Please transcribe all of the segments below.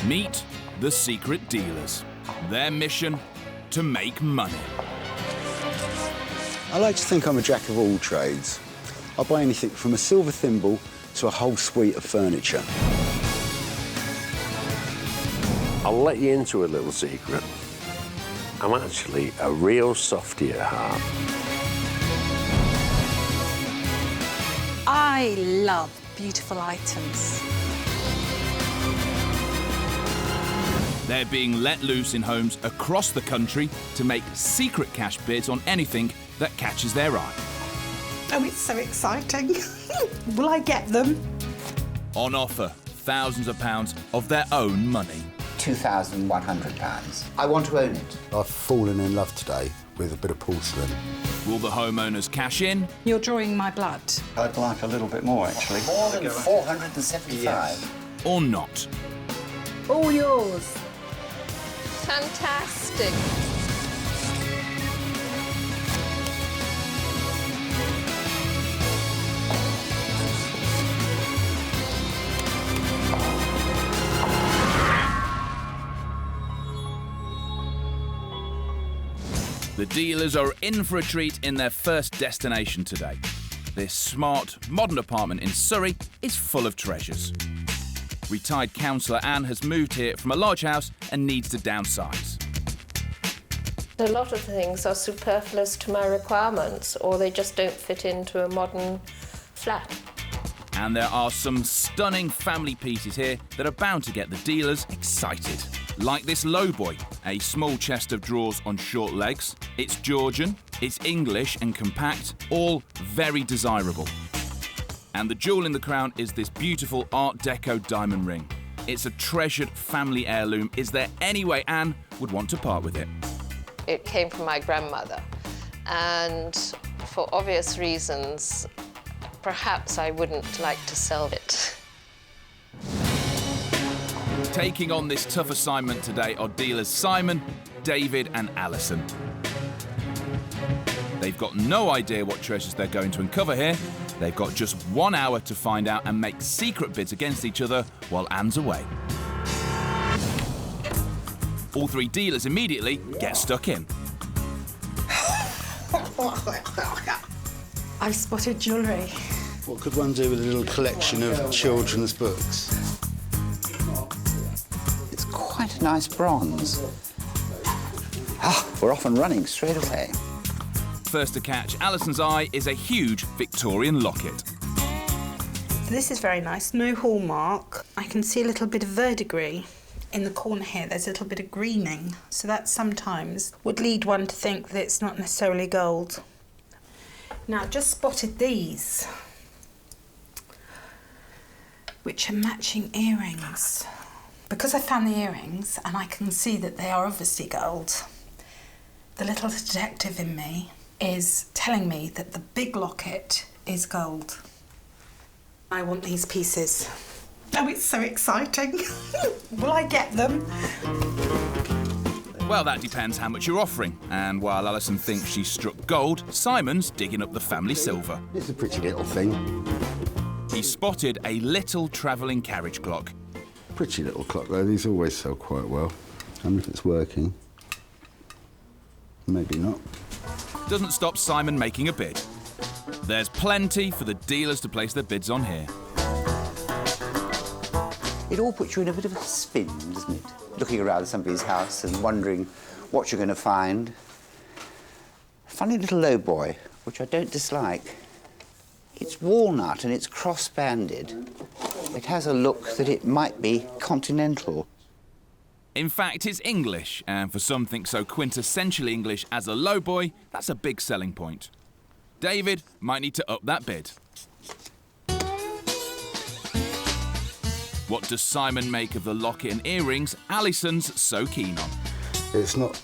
Meet the secret dealers. Their mission, to make money. I like to think I'm a jack of all trades. I buy anything from a silver thimble to a whole suite of furniture. I'll let you into a little secret. I'm actually a real softie at heart. I love beautiful items. They're being let loose in homes across the country to make secret cash bids on anything that catches their eye. Oh, it's so exciting. Will I get them? On offer, thousands of pounds of their own money. £2,100. I want to own it. I've fallen in love today with a bit of porcelain. Will the homeowners cash in? You're drawing my blood. I'd like a little bit more, actually. More than 475. Yes. Or not? All yours. Fantastic. The dealers are in for a treat in their first destination today. This smart, modern apartment in Surrey is full of treasures. Retired councillor Anne has moved here from a large house and needs to downsize. A lot of things are superfluous to my requirements, or they just don't fit into a modern flat. And there are some stunning family pieces here that are bound to get the dealers excited. Like this Lowboy, a small chest of drawers on short legs. It's Georgian, it's English and compact, all very desirable. And the jewel in the crown is this beautiful Art Deco diamond ring. It's a treasured family heirloom. Is there any way Anne would want to part with it? It came from my grandmother, and for obvious reasons, perhaps I wouldn't like to sell it. Taking on this tough assignment today are dealers Simon, David and Alison. They've got no idea what treasures they're going to uncover here. They've got just 1 hour to find out and make secret bids against each other while Anne's away. All three dealers immediately get stuck in. I've spotted jewellery. What could one do with a little collection of children's books? It's quite a nice bronze. We're off and running straight away. First to catch Alison's eye is a huge Victorian locket. So this is very nice, no hallmark. I can see a little bit of verdigris. In the corner here, there's a little bit of greening, so that sometimes would lead one to think that it's not necessarily gold. Now, I've just spotted these, which are matching earrings. Because I found the earrings, and I can see that they are obviously gold, the little detective in me is telling me that the big locket is gold. I want these pieces. Oh, it's so exciting. Will I get them? Well, that depends how much you're offering. And while Alison thinks she's struck gold, Simon's digging up the family silver. It's a pretty little thing. He spotted a little travelling carriage clock. Pretty little clock, though. These always sell quite well. I wonder if it's working. Maybe not. Doesn't stop Simon making a bid. There's plenty for the dealers to place their bids on here. It all puts you in a bit of a spin, doesn't it? Looking around somebody's house and wondering what you're going to find. Funny little Lowboy, which I don't dislike. It's walnut and it's cross-banded. It has a look that it might be continental. In fact, it's English, and for something so quintessentially English as a Lowboy, that's a big selling point. David might need to up that bid. What does Simon make of the locket and earrings Alison's so keen on? It's not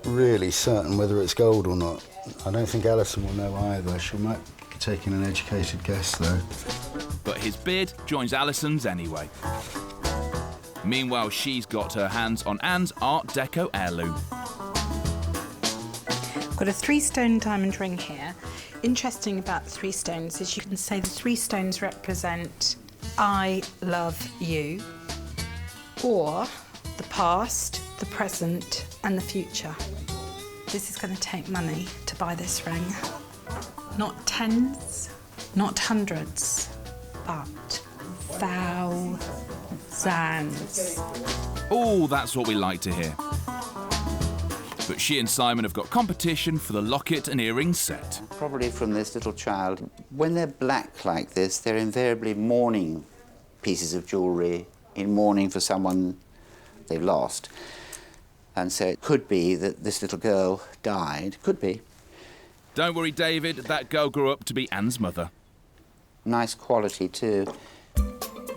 really certain whether it's gold or not. I don't think Alison will know either. She might be taking an educated guess, though. But his bid joins Alison's anyway. Meanwhile, she's got her hands on Anne's Art Deco heirloom. I've got a 3-stone diamond ring here. Interesting about the 3 stones is you can say the 3 stones represent I love you, or the past, the present, and the future. This is going to take money to buy this ring. Not tens, not hundreds, but thousands. Oh, that's what we like to hear. But she and Simon have got competition for the locket and earrings set. Probably from this little child. When they're black like this, they're invariably mourning pieces of jewellery, in mourning for someone they've lost. And so it could be that this little girl died. Could be. Don't worry, David, that girl grew up to be Anne's mother. Nice quality, too.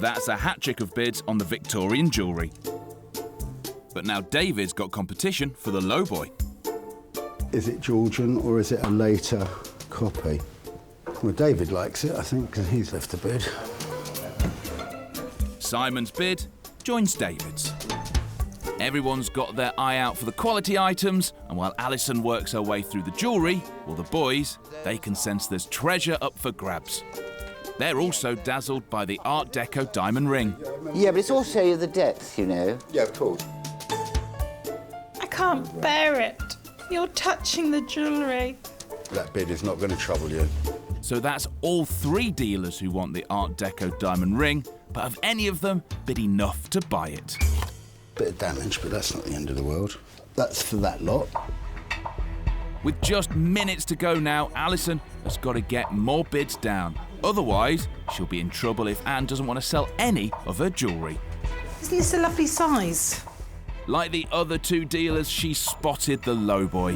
That's a hat-trick of bids on the Victorian jewellery. But now David's got competition for the Lowboy. Is it Georgian or is it a later copy? Well, David likes it, I think, because he's left a bid. Simon's bid joins David's. Everyone's got their eye out for the quality items, and while Alison works her way through the jewellery, well, the boys, they can sense there's treasure up for grabs. They're also dazzled by the Art Deco diamond ring. Yeah, but it's also the depth, you know. Yeah, of course. I can't bear it. You're touching the jewellery. That bid is not going to trouble you. So that's all 3 dealers who want the Art Deco diamond ring, but have any of them bid enough to buy it? Bit of damage, but that's not the end of the world. That's for that lot. With just minutes to go now, Alison has got to get more bids down. Otherwise, she'll be in trouble if Anne doesn't want to sell any of her jewellery. Isn't this a lovely size? Like the other 2 dealers, she spotted the Lowboy.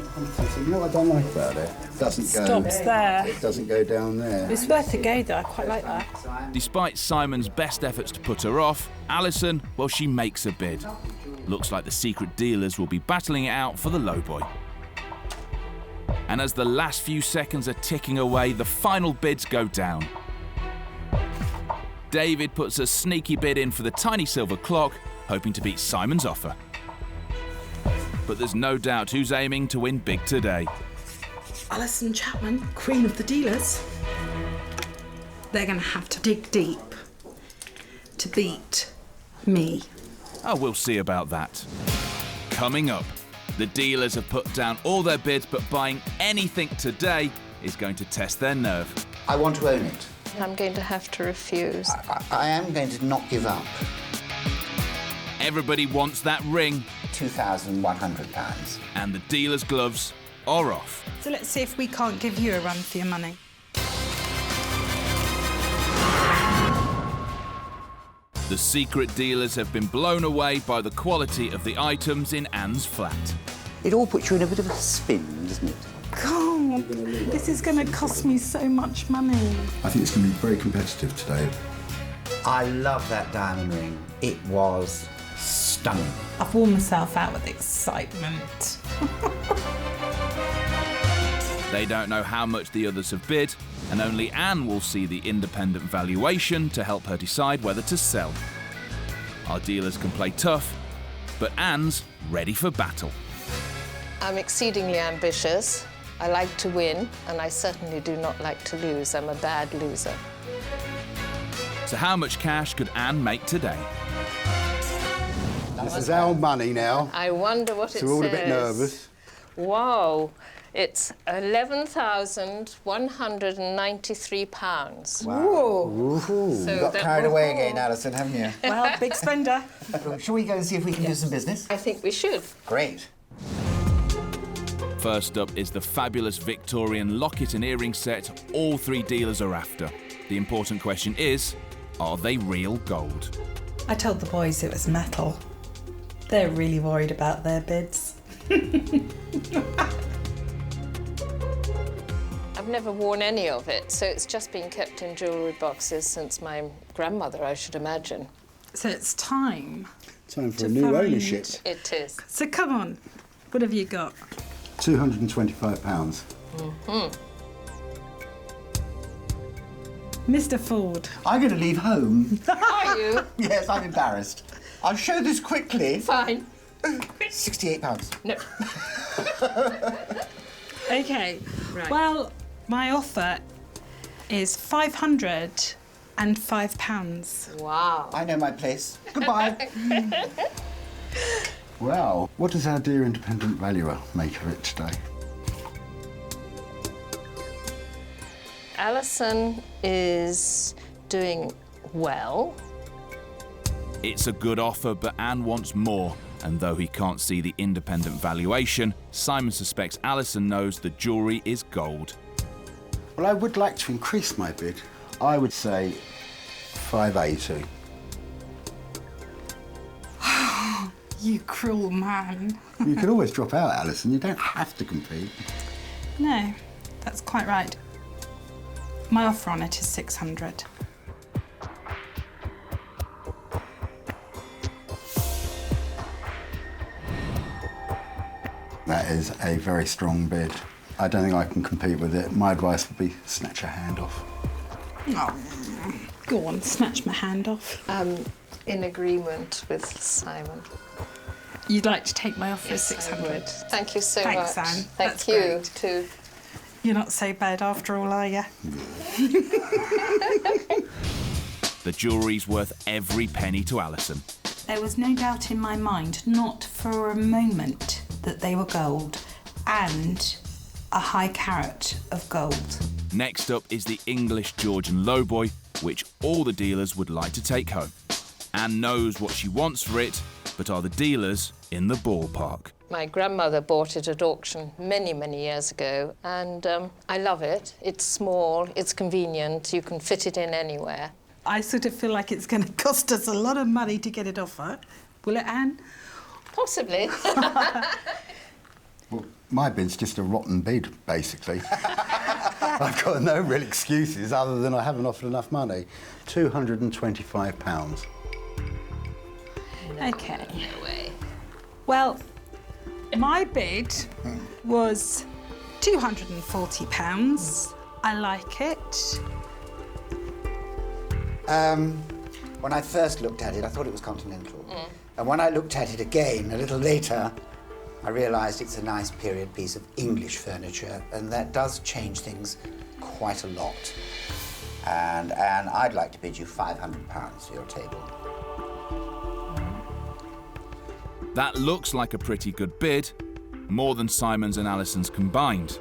You know what I don't like about it? It doesn't go. Stops there. It doesn't go down there. It's worth a go, though. I quite like that. Despite Simon's best efforts to put her off, Alison, well, she makes a bid. Looks like the secret dealers will be battling it out for the Lowboy. And as the last few seconds are ticking away, the final bids go down. David puts a sneaky bid in for the tiny silver clock, hoping to beat Simon's offer. But there's no doubt who's aiming to win big today. Alison Chapman, queen of the dealers. They're going to have to dig deep to beat me. Oh, we'll see about that. Coming up, the dealers have put down all their bids, but buying anything today is going to test their nerve. I want to own it. I'm going to have to refuse. I am going to not give up. Everybody wants that ring, £2,100. and the dealer's gloves are off. So let's see if we can't give you a run for your money. The secret dealers have been blown away by the quality of the items in Anne's flat. It all puts you in a bit of a spin, doesn't it? God, this is going to cost me so much money. I think it's going to be very competitive today. I love that diamond ring. It was stunning. I've worn myself out with excitement. They don't know how much the others have bid, and only Anne will see the independent valuation to help her decide whether to sell. Our dealers can play tough, but Anne's ready for battle. I'm exceedingly ambitious. I like to win, and I certainly do not like to lose. I'm a bad loser. So how much cash could Anne make today? This is our money now, I wonder what it so we're all a says. bit nervous. Wow, it's £11,193. Whoa. So Got that- carried away again, Alison, haven't you? Well, big spender. Shall we go and see if we can do some business? I think we should. Great. First up is the fabulous Victorian locket and earring set all 3 dealers are after. The important question is, are they real gold? I told the boys it was metal. They're really worried about their bids. I've never worn any of it, so it's just been kept in jewellery boxes since my grandmother, I should imagine. So it's time. Time for To a new find- ownership. It is. So come on, what have you got? £225. Mr. Ford. I'm going to leave home. Are you? Yes, I'm embarrassed. I'll show this quickly. Fine. £68. No. Okay. Right. Well, my offer is £550. £105. Wow. I know my place. Goodbye. Well, what does our dear independent valuer make of it today? Alison is doing well. It's a good offer, but Anne wants more. And though he can't see the independent valuation, Simon suspects Alison knows the jewellery is gold. Well, I would like to increase my bid. I would say 580. You cruel man. You could always drop out, Alison. You don't have to compete. No, that's quite right. My offer on it is 600. That is a very strong bid. I don't think I can compete with it. My advice would be snatch your hand off. Oh, go on, snatch my hand off. In agreement with Simon. You'd like to take my offer Yes, as I 600? would. Thank you so Thanks, much. Anne. Thank That's you great. too. You're not so bad after all, are you? The jewellery's worth every penny to Alison. There was no doubt in my mind, not for a moment, that they were gold and a high carat of gold. Next up is the English Georgian Lowboy, which all the dealers would like to take home. Anne knows what she wants for it, but are the dealers in the ballpark? My grandmother bought it at auction many, many years ago, and I love it. It's small, it's convenient, you can fit it in anywhere. I sort of feel like it's going to cost us a lot of money to get it off her. Will it, Anne? Possibly. Well, my bid's just a rotten bid, basically. I've got no real excuses other than I haven't offered enough money. £225. OK. No way. Well, my bid was £240. I like it. When I first looked at it, I thought it was continental. And when I looked at it again a little later, I realised it's a nice period piece of English furniture, and that does change things quite a lot. And I'd like to bid you £500 for your table. That looks like a pretty good bid, more than Simon's and Alison's combined.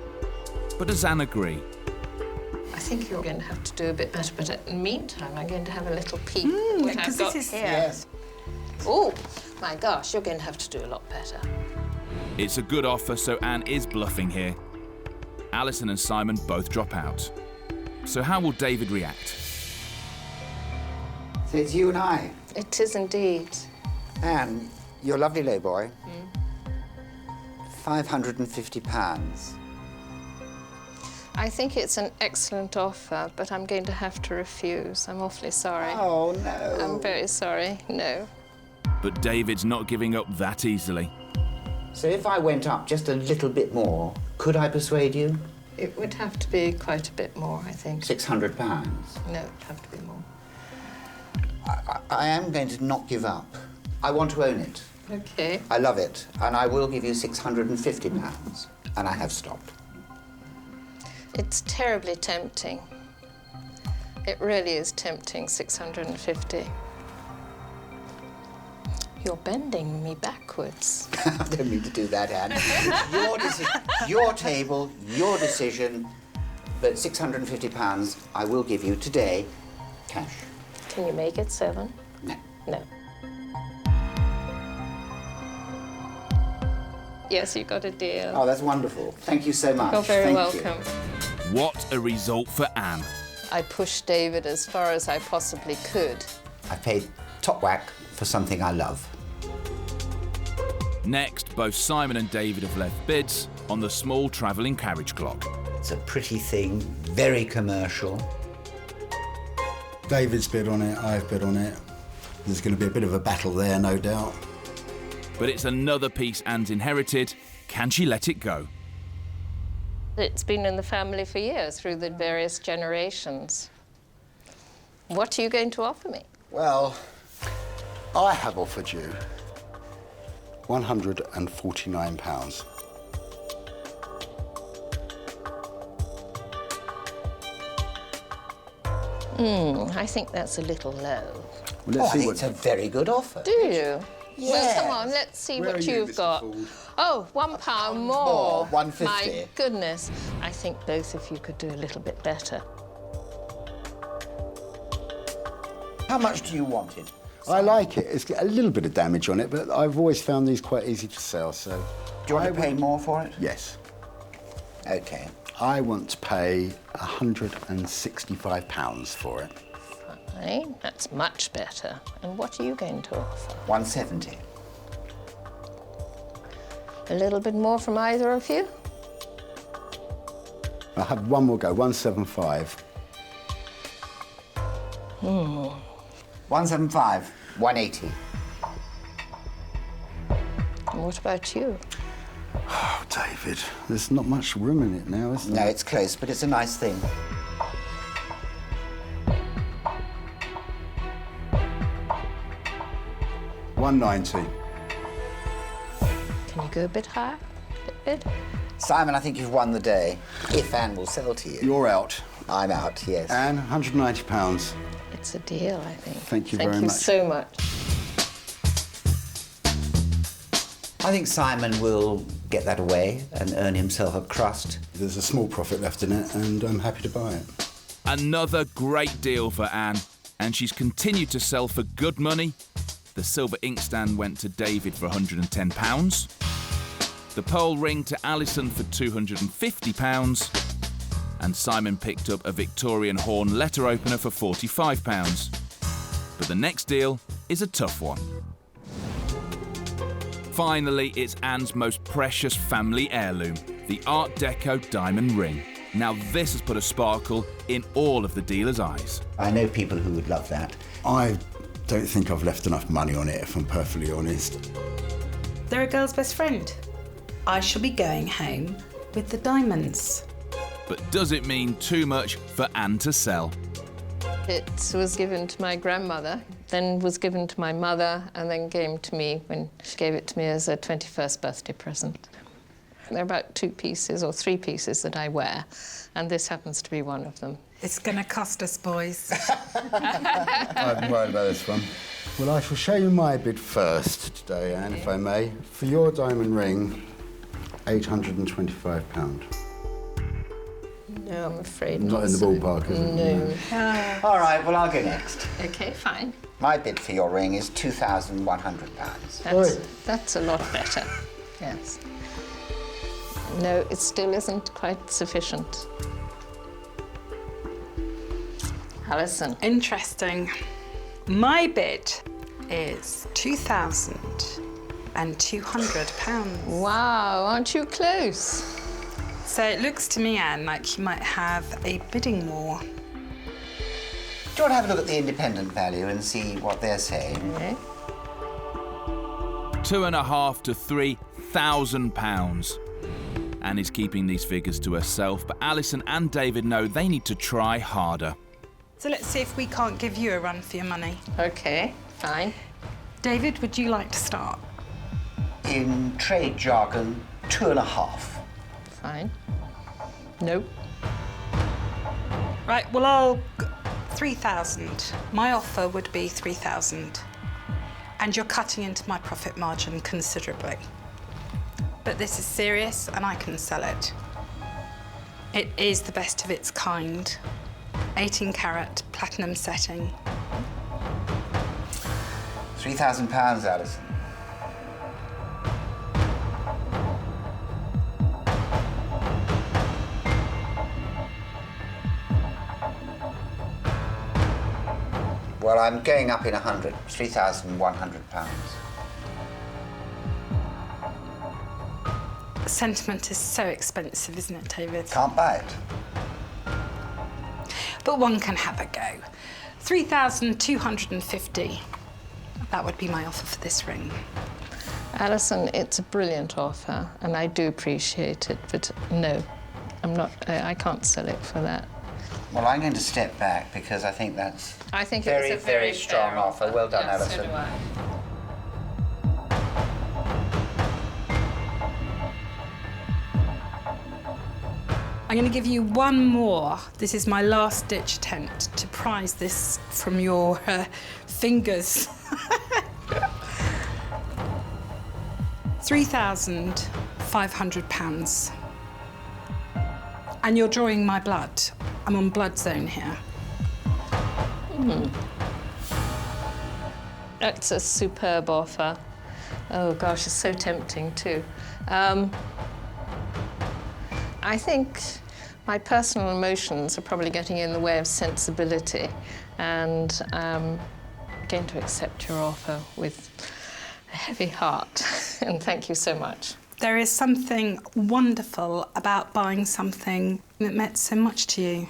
But does Anne agree? I think you're going to have to do a bit better, but in the meantime, I'm going to have a little peek at what I've because got this is- here. Yes. Oh, my gosh, you're going to have to do a lot better. It's a good offer, so Anne is bluffing here. Alison and Simon both drop out. So how will David react? So it's you and I. It is indeed. Anne, your lovely lowboy. £550. I think it's an excellent offer, but I'm going to have to refuse. I'm awfully sorry. Oh, no. I'm very sorry. No. But David's not giving up that easily. So if I went up just a little bit more, could I persuade you? It would have to be quite a bit more, I think. £600. No, it'd have to be more. I am going to not give up. I want to own it. Okay. I love it, and I will give you £650. And I have stopped. It's terribly tempting. It really is tempting, 650. You're bending me backwards. I don't mean to do that, Anne. Your table, your decision, but £650 I will give you today, cash. Can you make it 7? No. No. Yes, you got a deal. Oh, that's wonderful. Thank you so much. You're very Thank you. welcome. What a result for Anne. I pushed David as far as I possibly could. I paid top whack for something I love. Next, both Simon and David have left bids on the small travelling carriage clock. It's a pretty thing, very commercial. David's bid on it, I've bid on it. There's going to be a bit of a battle there, no doubt. But it's another piece Anne's inherited. Can she let it go? It's been in the family for years, through the various generations. What are you going to offer me? Well, I have offered you £149. I think that's a little low. Well, I think it's a very good offer. Do you? Yes. Well, come on, let's see Where what are you, you've Mr. got. Ford? Oh, £1 more. more, 150. My goodness. I think both of you could do a little bit better. How much do you want it? I like it. It's got a little bit of damage on it, but I've always found these quite easy to sell, so... Do you want to pay more for it? Yes. OK. I want to pay £165 for it. Fine, that's much better. And what are you going to offer? 170. A little bit more from either of you? I'll have one more go, 175. 175. 180. And what about you? Oh, David, there's not much room in it now, is No, there? it's close, but it's a nice thing. £190. Can you go a bit higher? A bit? Simon, I think you've won the day. If Anne will sell to you. You're out. I'm out, yes. And £190. It's a deal, I think. Thank you very much. Thank you so much. I think Simon will get that away and earn himself a crust. There's a small profit left in it, and I'm happy to buy it. Another great deal for Anne, and she's continued to sell for good money. The silver inkstand went to David for £110. The pearl ring to Alison for £250. And Simon picked up a Victorian horn letter opener for £45. But the next deal is a tough one. Finally, it's Anne's most precious family heirloom, the Art Deco diamond ring. Now this has put a sparkle in all of the dealers' eyes. I know people who would love that. I don't think I've left enough money on it, if I'm perfectly honest. They're a girl's best friend. I shall be going home with the diamonds. But does it mean too much for Anne to sell? It was given to my grandmother, then was given to my mother, and then came to me when she gave it to me as a 21st birthday present. There are about 2 pieces or 3 pieces that I wear, and this happens to be one of them. It's going to cost us, boys. I'm worried about this one. Well, I shall show you my bid first today, Anne, if I may. For your diamond ring, £825. No, I'm afraid Not in the ballpark, is it? No. All right, well, I'll go next. OK, fine. My bid for your ring is £2,100. That's a lot better, yes. No, it still isn't quite sufficient. Alison. Interesting. My bid is £2,200. Wow, aren't you close? So it looks to me, Anne, like you might have a bidding war. Do you want to have a look at the independent value and see what they're saying? Okay. £2,500 to £3,000. Anne is keeping these figures to herself, but Alison and David know they need to try harder. So let's see if we can't give you a run for your money. OK, fine. David, would you like to start? In trade jargon, 2.5. Fine. Nope. Right, well, I'll... 3,000. My offer would be 3,000. And you're cutting into my profit margin considerably. But this is serious, and I can sell it. It is the best of its kind. 18-carat platinum setting. £3,000, Alison. Well, I'm going up in 100, £3,100. Sentiment is so expensive, isn't it, David? Can't buy it. But one can have a go. 3,250. That would be my offer for this ring. Alison, it's a brilliant offer, and I do appreciate it, but no, I can't sell it for that. Well, I'm going to step back because I think that's I think very, it's a very strong fair offer. Well done, Yes, Alison. so do I. I'm going to give you one more. This is my last-ditch attempt to prize this from your fingers. £3,500. And you're drawing my blood. I'm on blood zone here. That's a superb offer. Oh gosh, it's so tempting too. I think my personal emotions are probably getting in the way of sensibility, and I'm going to accept your offer with a heavy heart. And thank you so much. There is something wonderful about buying something that meant so much to you.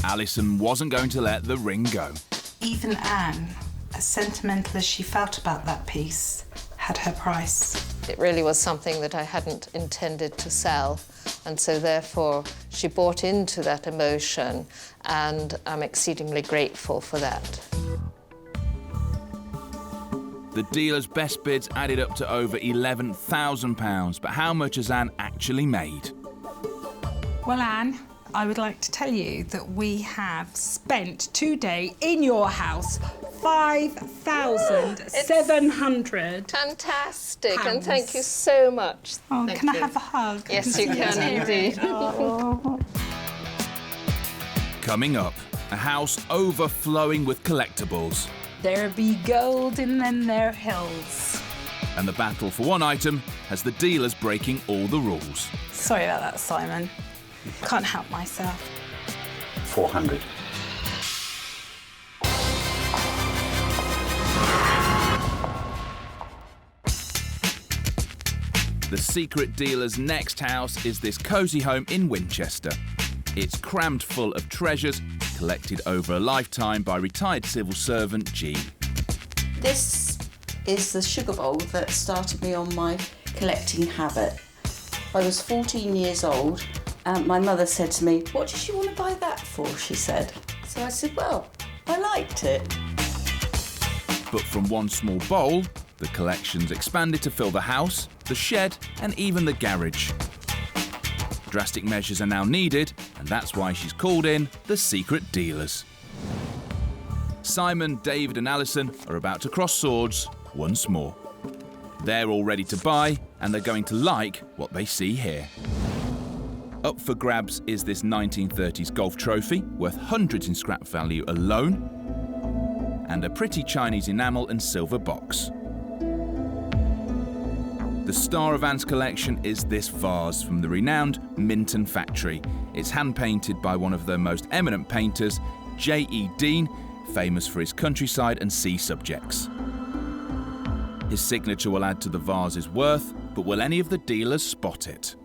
Alison wasn't going to let the ring go. Even Anne, as sentimental as she felt about that piece, had her price. It really was something that I hadn't intended to sell, and so therefore she bought into that emotion, and I'm exceedingly grateful for that. The dealer's best bids added up to over £11,000, but how much has Anne actually made? Well, Anne, I would like to tell you that we have spent today in your house £5,700. Fantastic, Pounds. and thank you so much. Oh, Thank can I you. have a hug? Yes, you can indeed. Coming up, a house overflowing with collectibles. There be gold in them there hills. And the battle for one item has the dealers breaking all the rules. Sorry about that, Simon. Can't help myself. 400. The secret dealer's next house is this cosy home in Winchester. It's crammed full of treasures collected over a lifetime by retired civil servant Jean. This is the sugar bowl that started me on my collecting habit. I was 14 years old and my mother said to me, "What did you want to buy that for?" she said. So I said, well, I liked it. But from one small bowl, the collection's expanded to fill the house, the shed, and even the garage. Drastic measures are now needed, and that's why she's called in the secret dealers. Simon, David, and Alison are about to cross swords once more. They're all ready to buy, and they're going to like what they see here. Up for grabs is this 1930s golf trophy, worth hundreds in scrap value alone, and a pretty Chinese enamel and silver box. The star of Anne's collection is this vase from the renowned Minton factory. It's hand-painted by one of their most eminent painters, J.E. Dean, famous for his countryside and sea subjects. His signature will add to the vase's worth, but will any of the dealers spot it?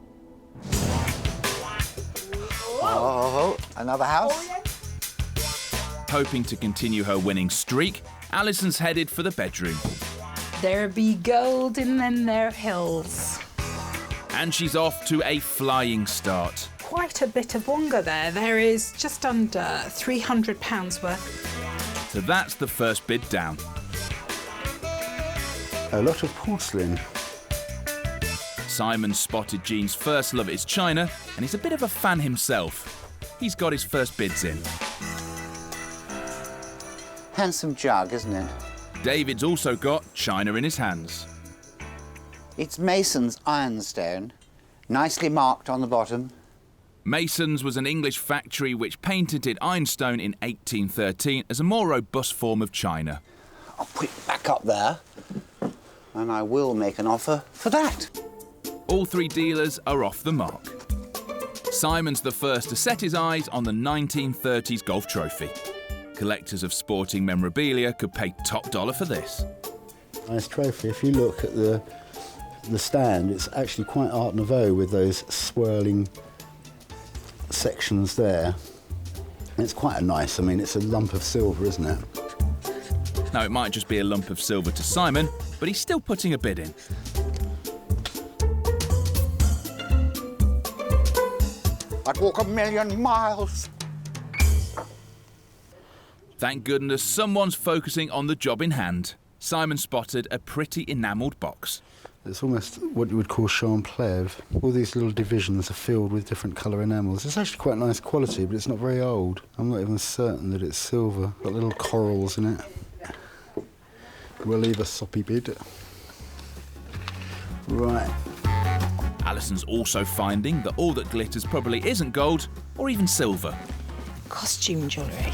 Oh, another house? Hoping to continue her winning streak, Alison's headed for the bedroom. There be gold in them there hills. And she's off to a flying start. Quite a bit of wonga there. There is just under £300 worth. So that's the first bid down. A lot of porcelain. Simon spotted Jean's first love is China, and he's a bit of a fan himself. He's got his first bids in. Handsome jug, isn't it? David's also got China in his hands. It's Mason's Ironstone, nicely marked on the bottom. Mason's was an English factory which patented ironstone in 1813 as a more robust form of china. I'll put it back up there, and I will make an offer for that. All three dealers are off the mark. Simon's the first to set his eyes on the 1930s golf trophy. Collectors of sporting memorabilia could pay top dollar for this. Nice trophy. If you look at the stand, it's actually quite Art Nouveau with those swirling sections there. And it's quite a nice, I mean, it's a lump of silver, isn't it? Now, it might just be a lump of silver to Simon, but he's still putting a bid in. I'd walk 1,000,000 miles. Thank goodness someone's focusing on the job in hand. Simon spotted a pretty enamelled box. It's almost what you would call champlève. All these little divisions are filled with different colour enamels. It's actually quite nice quality, but it's not very old. I'm not even certain that it's silver. Got little corals in it. We'll leave a soppy bid. Right. Alison's also finding that all that glitters probably isn't gold or even silver. Costume jewellery.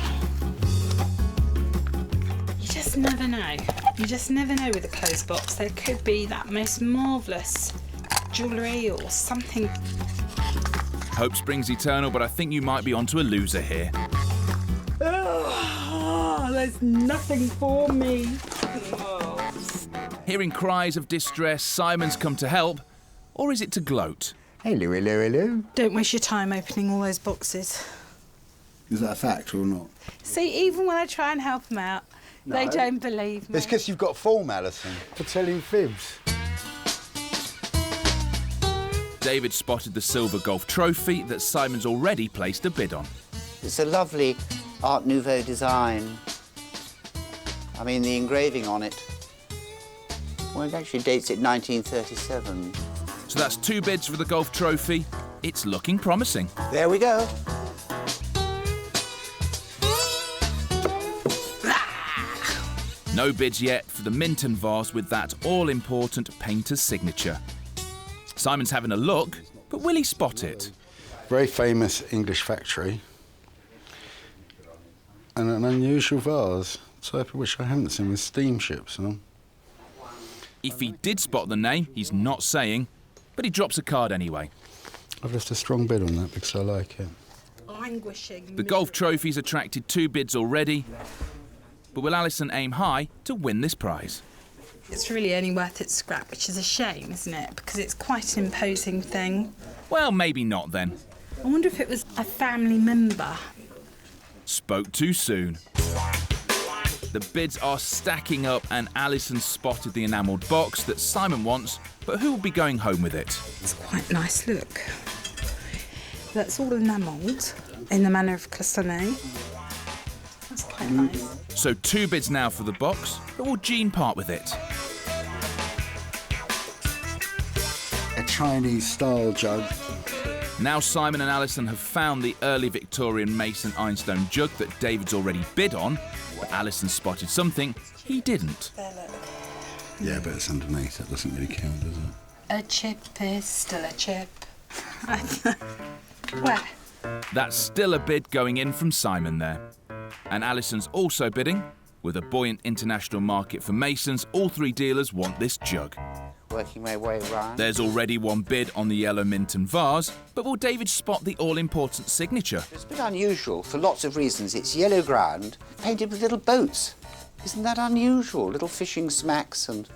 You just never know. You just never know with a closed box. There could be that most marvellous jewellery or something. Hope springs eternal, but I think you might be onto a loser here. Oh, there's nothing for me. Oh. Hearing cries of distress, Simon's come to help, or is it to gloat? Hello, hello, hello. Don't waste your time opening all those boxes. Is that a fact or not? See, even when I try and help them out, they don't believe me. It's because you've got form, Alison, for telling fibs. David spotted the silver golf trophy that Simon's already placed a bid on. It's a lovely Art Nouveau design. I mean, the engraving on it, well, it actually dates it 1937. So that's 2 bids for the golf trophy. It's looking promising. There we go. No bids yet for the Minton vase with that all-important painter's signature. Simon's having a look, but will he spot it? Very famous English factory. And an unusual vase, type of which I haven't seen with steamships on. If he did spot the name, he's not saying, but he drops a card anyway. I've left a strong bid on that because I like it. Languishing. The golf trophy's attracted 2 bids already, but will Alison aim high to win this prize? It's really only worth its scrap, which is a shame, isn't it? Because it's quite an imposing thing. Well, maybe not then. I wonder if it was a family member. Spoke too soon. The bids are stacking up and Alison spotted the enamelled box that Simon wants, but who will be going home with it? It's quite a nice look. That's all enamelled in the manner of cloisonné. That's quite nice. So 2 bids now for the box, but will Jean part with it? A Chinese-style jug. Now Simon and Alison have found the early Victorian Mason Ironstone jug that David's already bid on, but Alison spotted something he didn't. Yeah, but it's underneath. That doesn't really count, does it? A chip is still a chip. Where? That's still a bid going in from Simon there. And Alison's also bidding. With a buoyant international market for Masons, all 3 dealers want this jug. Working my way around. There's already 1 bid on the yellow Minton vase, but will David spot the all-important signature? It's a bit unusual for lots of reasons. It's yellow ground, painted with little boats. Isn't that unusual? Little fishing smacks, and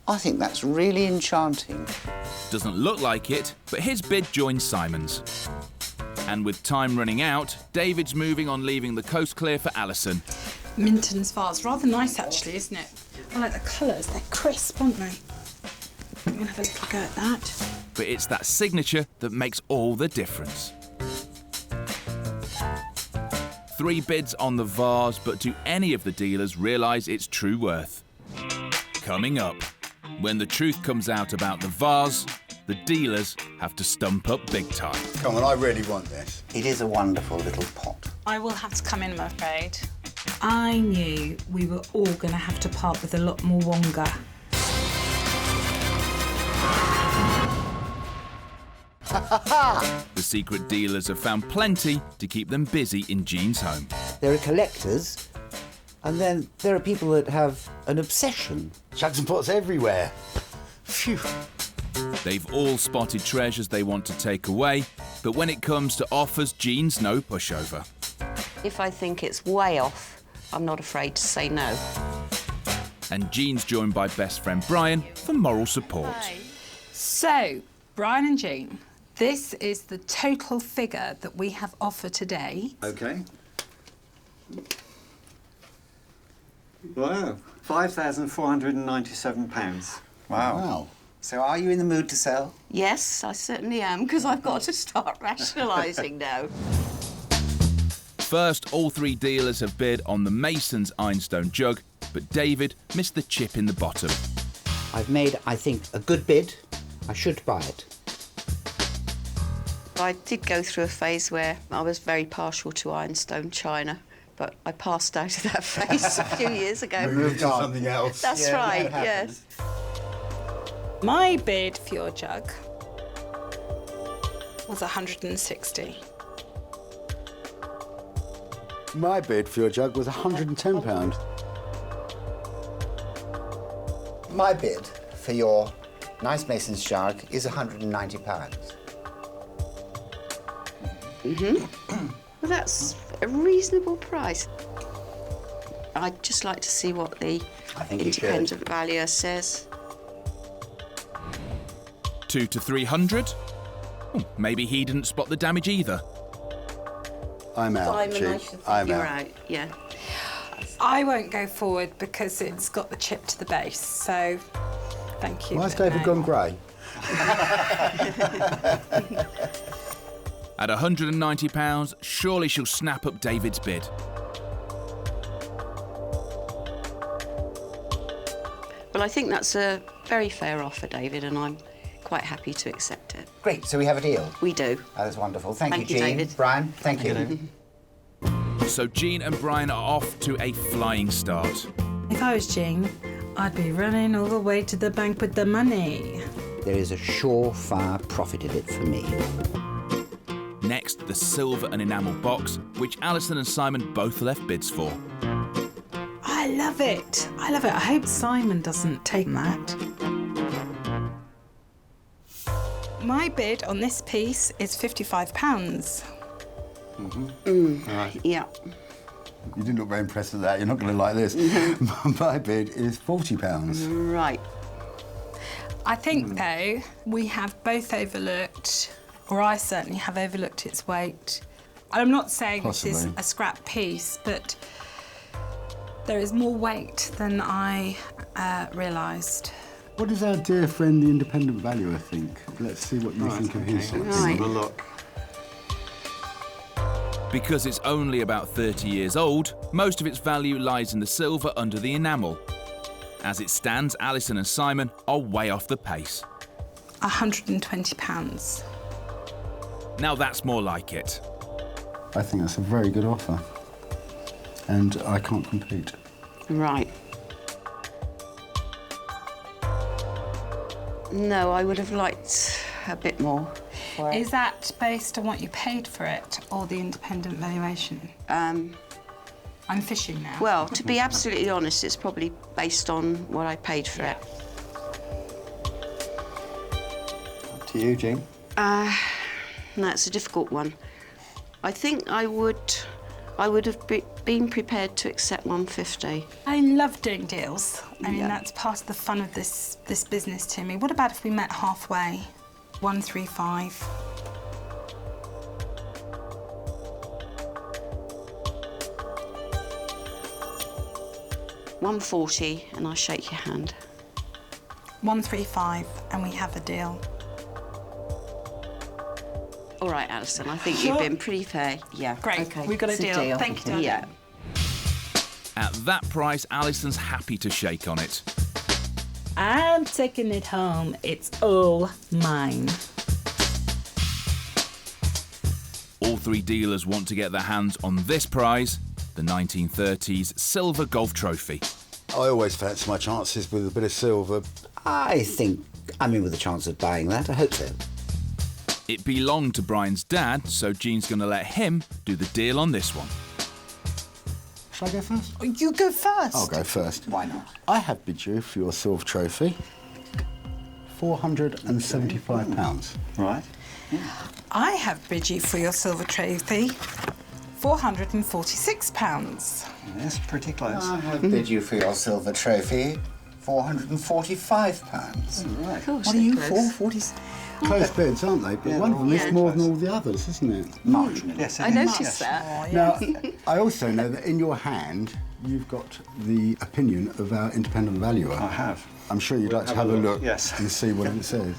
I think that's really enchanting. Doesn't look like it, but his bid joins Simon's. And with time running out, David's moving on, leaving the coast clear for Alison. Minton's vase. Rather nice, actually, isn't it? I like the colours. They're crisp, aren't they? I'm going to have a little go at that. But it's that signature that makes all the difference. 3 bids on the vase, but do any of the dealers realise its true worth? Coming up, when the truth comes out about the vase, the dealers have to stump up big time. Come on, I really want this. It is a wonderful little pot. I will have to come in, I'm afraid. I knew we were all going to have to part with a lot more Wonga. The secret dealers have found plenty to keep them busy in Jean's home. There are collectors, and then there are people that have an obsession. Jugs and pots everywhere. Phew. They've all spotted treasures they want to take away, but when it comes to offers, Jean's no pushover. If I think it's way off, I'm not afraid to say no. And Jean's joined by best friend Brian for moral support. So, Brian and Jean, this is the total figure that we have offered today. OK. Wow. £5,497. Wow. So are you in the mood to sell? Yes, I certainly am, because I've got to start rationalising now. First, all three dealers have bid on the Mason's Ironstone jug, but David missed the chip in the bottom. I've made, I think, a good bid. I should buy it. I did go through a phase where I was very partial to Ironstone china, but I passed out of that phase a few years ago. Moved on. Something else. That's right, yes. My bid for your jug was 160. My bid for your jug was £110. My bid for your nice Mason's jug is £190. Well, that's a reasonable price. I'd just like to see what the I think you should. independent valuer says. 200 to 300? Oh, maybe he didn't spot the damage either. I'm out, Simon, G. I should think I'm you're out. out, yeah. I won't go forward because it's got the chip to the base, so thank you. Why has but David no. gone grey? At £190, surely she'll snap up David's bid. Well, I think that's a very fair offer, David, and I'm quite happy to accept it. Great, so we have a deal. We do. That is wonderful. Thank Thank you, you, Jean. David. Brian, thank you. So Jean and Brian are off to a flying start. If I was Jean, I'd be running all the way to the bank with the money. There is a surefire profit in it for me. Next, the silver and enamel box, which Alison and Simon both left bids for. I love it. I love it. I hope Simon doesn't take that. My bid on this piece is £55. Yeah. You didn't look very impressed with that. You're not going to like this. My bid is £40. Right. I think, though, we have both overlooked, or I certainly have overlooked its weight. I'm not saying this is Possibly. a scrap piece, but there is more weight than I realised. What does our dear friend, the independent valuer, think? Let's see what you think of his. Right. Have a look. Because it's only about 30 years old, most of its value lies in the silver under the enamel. As it stands, Alison and Simon are way off the pace. £120. Now that's more like it. I think that's a very good offer. And I can't compete. Right. No, I would have liked a bit more for it. Is that based on what you paid for it or the independent valuation? I'm fishing now. Well, to be absolutely honest, it's probably based on what I paid for it. Up to you, Jean. That's a difficult one. I think I would have been prepared to accept 150. I love doing deals. I mean, Yeah. that's part of the fun of this business to me. What about if we met halfway? 135. $140, and I shake your hand. 135, and we have a deal. All right, Alison, I think you've been pretty fair. Yeah. Great, Okay. we've got a It's deal. Thank you, darling. Yeah. At that price, Alison's happy to shake on it. I'm taking it home. It's all mine. All three dealers want to get their hands on this prize, the 1930s silver golf trophy. I always fancy my chances with a bit of silver. I think I'm in with a chance of buying that. I hope so. It belonged to Brian's dad, so Jean's going to let him do the deal on this one. Shall I go first? Oh, you go first. I'll go first. Why not? I have bid you for your silver trophy £475. Right. I have bid you for your silver trophy £446. Yes, pretty close. I have bid you for your silver trophy £445. Right. Gosh, What are you they're for? close. 40? Close bids, aren't they? But Yeah, one of them they're is all more close. than all the others, isn't it? Marginally. Yes, it I is, noticed yes. that. Now, I also know that in your hand, you've got the opinion of our independent valuer. I have. I'm sure you'd like to have a look yes. and see what it says.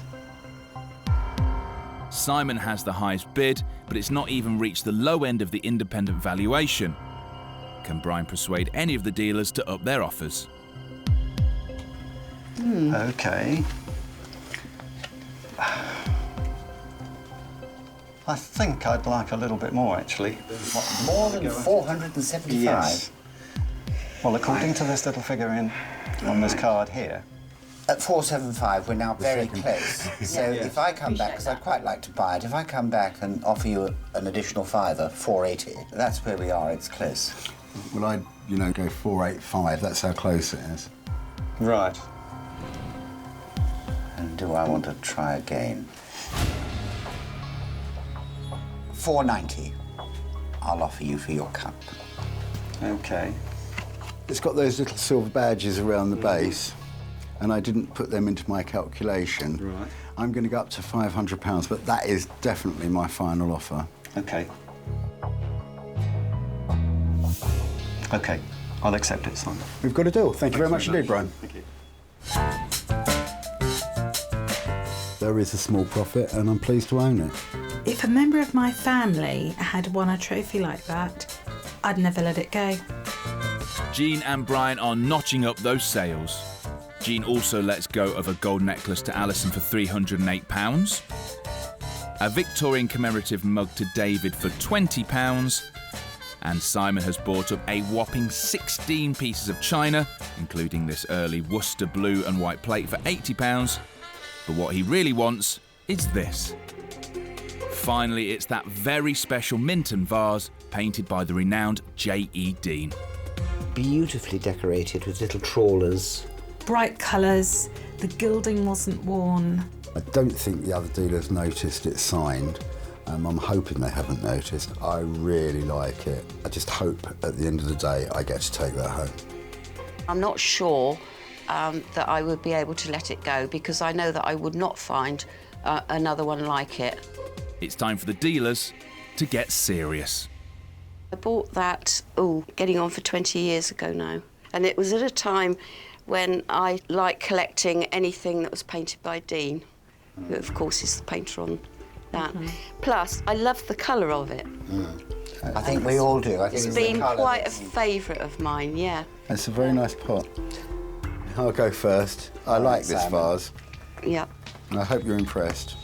Simon has the highest bid, but it's not even reached the low end of the independent valuation. Can Brian persuade any of the dealers to up their offers? OK. I think I'd like a little bit more, actually. More than 475? Yes. Well, according to this little figure on this card here. At 475, we're now very close. So Yes. if I come back, because I'd quite like to buy it, if I come back and offer you an additional fiver, 480, that's where we are, it's close. Well, I'd, go 485. That's how close it is. Right. And do I want to try again? 490, I'll offer you for your cup. OK. It's got those little silver badges around the base, and I didn't put them into my calculation. Right. I'm going to go up to £500, but that is definitely my final offer. OK. OK, I'll accept it, Simon. We've got a deal. Thank you very much indeed, Brian. Thank you. There is a small profit, and I'm pleased to own it. If a member of my family had won a trophy like that, I'd never let it go. Jean and Brian are notching up those sales. Jean also lets go of a gold necklace to Alison for £308, a Victorian commemorative mug to David for £20, and Simon has bought up a whopping 16 pieces of china, including this early Worcester blue and white plate for £80. But what he really wants is this. Finally, it's that very special Minton vase painted by the renowned J.E. Dean. Beautifully decorated with little trawlers. Bright colours, the gilding wasn't worn. I don't think the other dealers noticed it's signed. I'm hoping they haven't noticed. I really like it. I just hope at the end of the day I get to take that home. I'm not sure that I would be able to let it go because I know that I would not find another one like it. It's time for the dealers to get serious. I bought that, getting on for 20 years ago now. And it was at a time when I liked collecting anything that was painted by Dean, who of course is the painter on that. Plus, I love the colour of it. I think we all do. I think It's been quite a favourite of mine, yeah. It's a very nice pot. I'll go first. I like this vase. Yeah. And I hope you're impressed.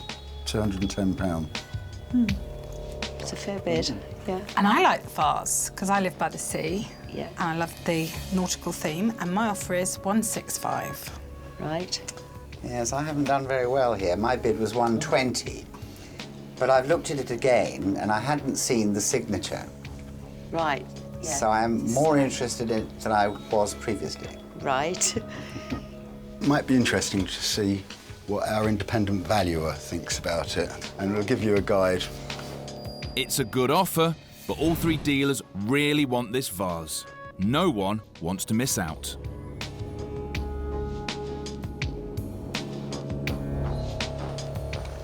£210. It's a fair bit, yeah. And I like the vase because I live by the sea. Yeah. And I love the nautical theme, and my offer is 165. Right. Yes, I haven't done very well here. My bid was 120. But I've looked at it again and I hadn't seen the signature. Right. Yeah. So I'm more interested in it than I was previously. Right. Might be interesting to see what our independent valuer thinks about it, and it'll give you a guide. It's a good offer, but all three dealers really want this vase. No one wants to miss out.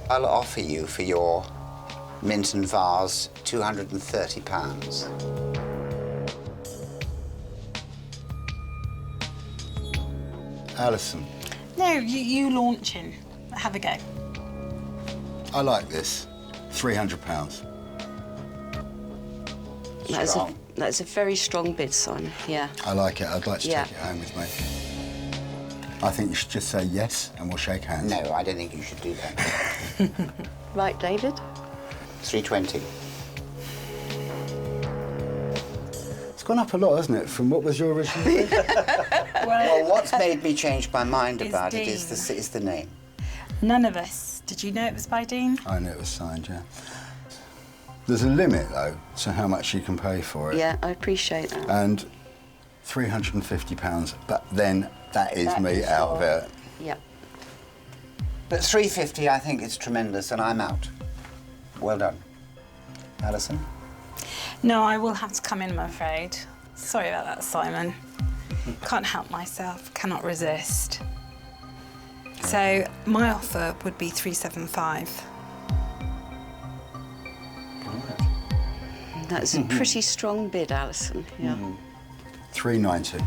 I'll offer you for your Minton vase £230. Alison, No, you launching. Have a go. I like this. £300. That's a very strong bid, Simon, yeah. I like it. I'd like to Yeah. take it home with me. I think you should just say yes and we'll shake hands. No, I don't think you should do that. Right, David? 320. It's gone up a lot, hasn't it, from what was your original bid? Well, what's made me change my mind It's about it Dean. is the name. None of us. Did you know it was by Dean? I knew it was signed, yeah. There's a limit, though, to how much you can pay for it. Yeah, I appreciate that. And £350, but then that is That me is out of your- it. Yeah. But 350, I think it's tremendous, and I'm out. Well done. Alison? No, I will have to come in, I'm afraid. Sorry about that, Simon. Can't help myself, cannot resist. So my offer would be 375. That's a pretty strong bid, Alison, yeah. 390.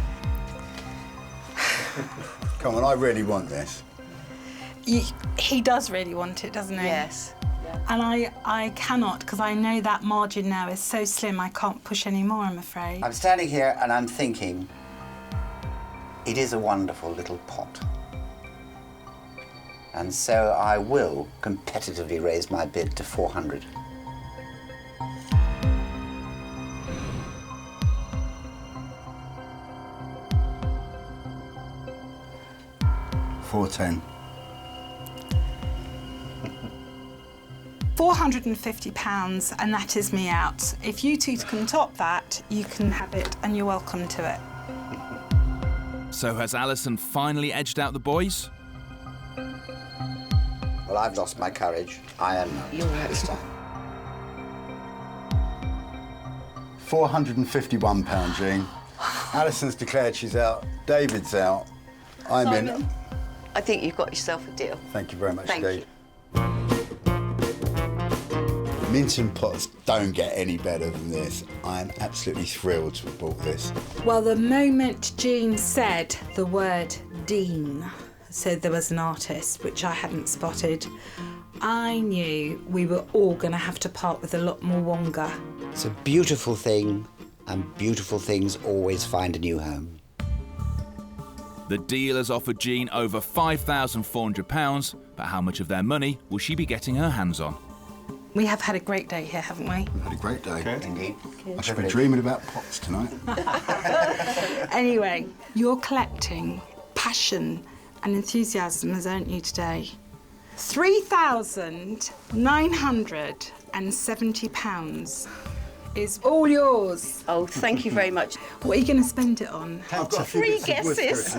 Come on, I really want this. He does really want it, doesn't he? Yes. And I cannot, because I know that margin now is so slim I can't push any more, I'm afraid. I'm standing here and I'm thinking, it is a wonderful little pot. And so I will competitively raise my bid to 400. £410. £450, and that is me out. If you two can top that, you can have it, and you're welcome to it. So has Alison finally edged out the boys? Well, I've lost my courage. I am not. You're out. £451, Jean. Alison's declared she's out. David's out. I'm in. I think you've got yourself a deal. Thank you very much, Thank Dave. Minton pots don't get any better than this. I'm absolutely thrilled to have bought this. Well, the moment Jean said the word Dean, said there was an artist, which I hadn't spotted, I knew we were all going to have to part with a lot more Wonga. It's a beautiful thing, and beautiful things always find a new home. The dealers offered Jean over £5,400, but how much of their money will she be getting her hands on? We have had a great day here, haven't we? We've had a great day. Good. Indeed. I should be dreaming about pots tonight. Anyway, your collecting passion and enthusiasm has earned you today £3,970 is all yours. Oh, thank you very much. What are you going to spend it on? I've got 3 guesses.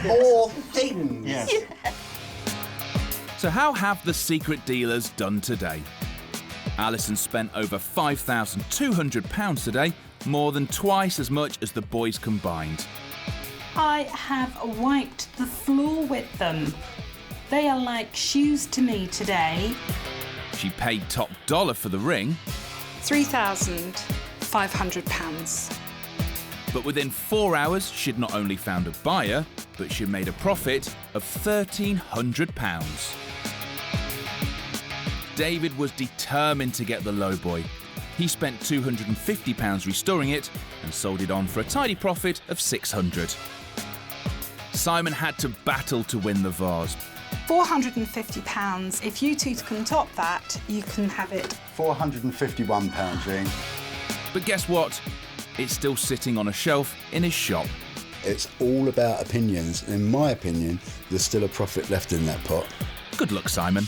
More things! Yes. So how have the secret dealers done today? Alison spent over £5,200 today, more than twice as much as the boys combined. I have wiped the floor with them. They are like shoes to me today. She paid top dollar for the ring, £3,500. but within 4 hours she'd not only found a buyer, but she'd made a profit of £1,300. David was determined to get the Lowboy. He spent £250 restoring it and sold it on for a tidy profit of £600. Simon had to battle to win the vase. £450. If you two can top that, you can have it. £451, Jean. But guess what? It's still sitting on a shelf in his shop. It's all about opinions. In my opinion, there's still a profit left in that pot. Good luck, Simon.